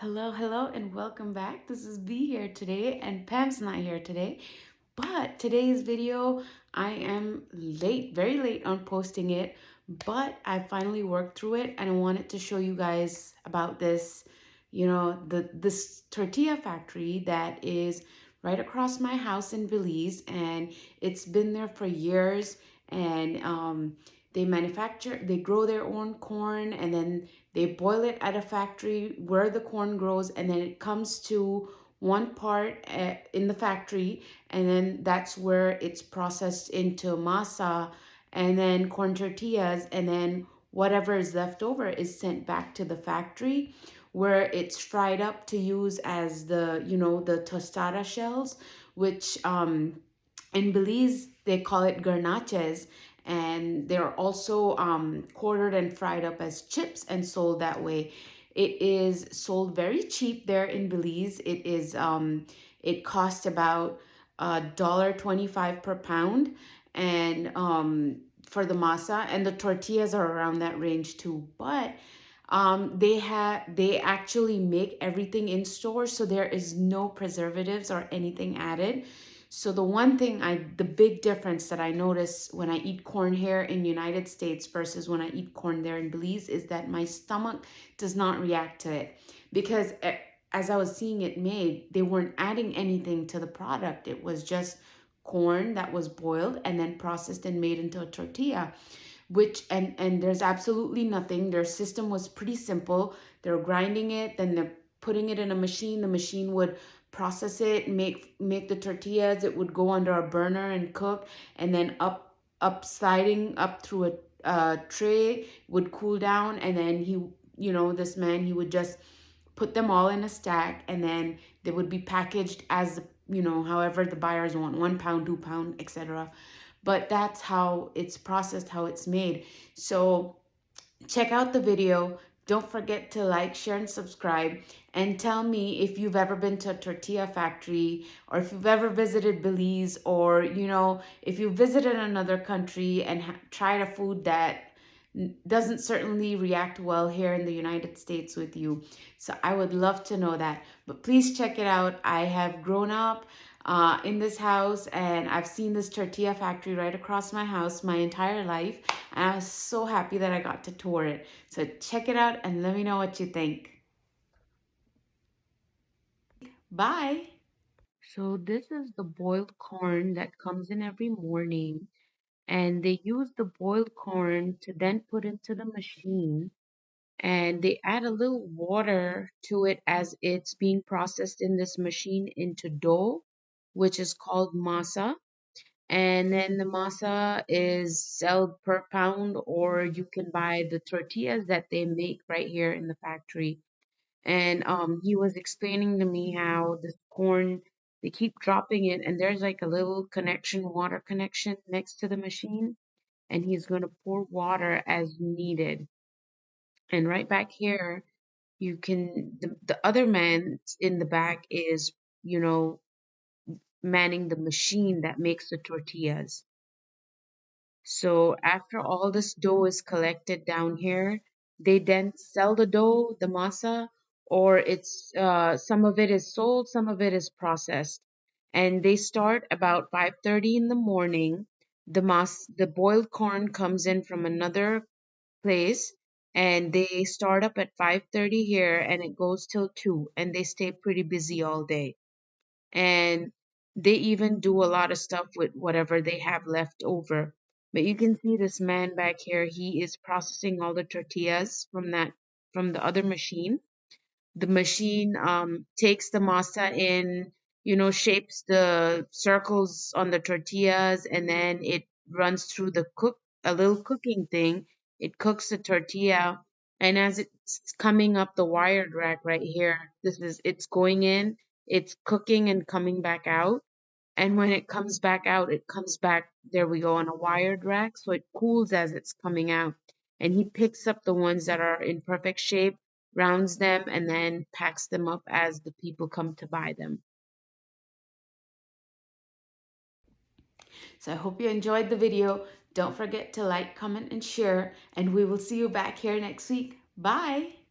Hello, and welcome back. This is B here today, and Pam's not here today. But today's video, I am late, very late on posting it, but I finally worked through it, and I wanted to show you guys about this, this tortilla factory that is right across my house in Belize, and it's been there for years, and they grow their own corn, and then they boil it at a factory where the corn grows, and then it comes to one part in the factory, and then that's where it's processed into masa, and then corn tortillas, and then whatever is left over is sent back to the factory where it's fried up to use as the tostada shells, which in Belize they call it garnaches, and they're also quartered and fried up as chips and sold that way. It is sold very cheap there in Belize. It costs about $1.25 per pound, and for the masa, and the tortillas are around that range too. But they actually make everything in store, so there is no preservatives or anything added. So the big difference that I notice when I eat corn here in the United States versus when I eat corn there in Belize is that my stomach does not react to it, because as I was seeing it made, they weren't adding anything to the product. It was just corn that was boiled and then processed and made into a tortilla, which and there's absolutely nothing. Their system was pretty simple. They're grinding it, then they're putting it in a machine. The machine would process it, make the tortillas. It would go under a burner and cook, and then sliding up through a tray, would cool down, and then this man, he would just put them all in a stack, and then they would be packaged as however the buyers want, 1 pound, 2 pound, etc. But that's how it's processed, how it's made. So check out the video. Don't forget to like, share, and subscribe. And tell me if you've ever been to a tortilla factory, or if you've ever visited Belize, or, if you visited another country and tried a food that doesn't certainly react well here in the United States with you. So I would love to know that. But please check it out. I have grown up in this house, and I've seen this tortilla factory right across my house my entire life. And I was so happy that I got to tour it. So check it out and let me know what you think. Bye. So this is the boiled corn that comes in every morning, and they use the boiled corn to then put into the machine, and they add a little water to it as it's being processed in this machine into dough, which is called masa. And then the masa is sold per pound, or you can buy the tortillas that they make right here in the factory. And he was explaining to me how this corn, they keep dropping it, and there's like a little connection, water connection next to the machine, and he's going to pour water as needed. And right back here, the other man in the back is, you know, manning the machine that makes the tortillas. So after all this dough is collected down here, they then sell the dough, the masa, or it's some of it is sold, some of it is processed. And they start about 5:30 in the morning. The boiled corn comes in from another place, and they start up at 5:30 here, and it goes till 2, and they stay pretty busy all day. And they even do a lot of stuff with whatever they have left over. But you can see this man back here, he is processing all the tortillas from the other machine. The machine takes the masa in, shapes the circles on the tortillas, and then it runs through a little cooking thing. It cooks the tortilla, and as it's coming up the wired rack right here, it's going in, it's cooking and coming back out. And when it comes back out, it comes back, there we go, on a wired rack, so it cools as it's coming out. And he picks up the ones that are in perfect shape, rounds them, and then packs them up as the people come to buy them. So I hope you enjoyed the video. Don't forget to like, comment, and share, and we will see you back here next week. Bye.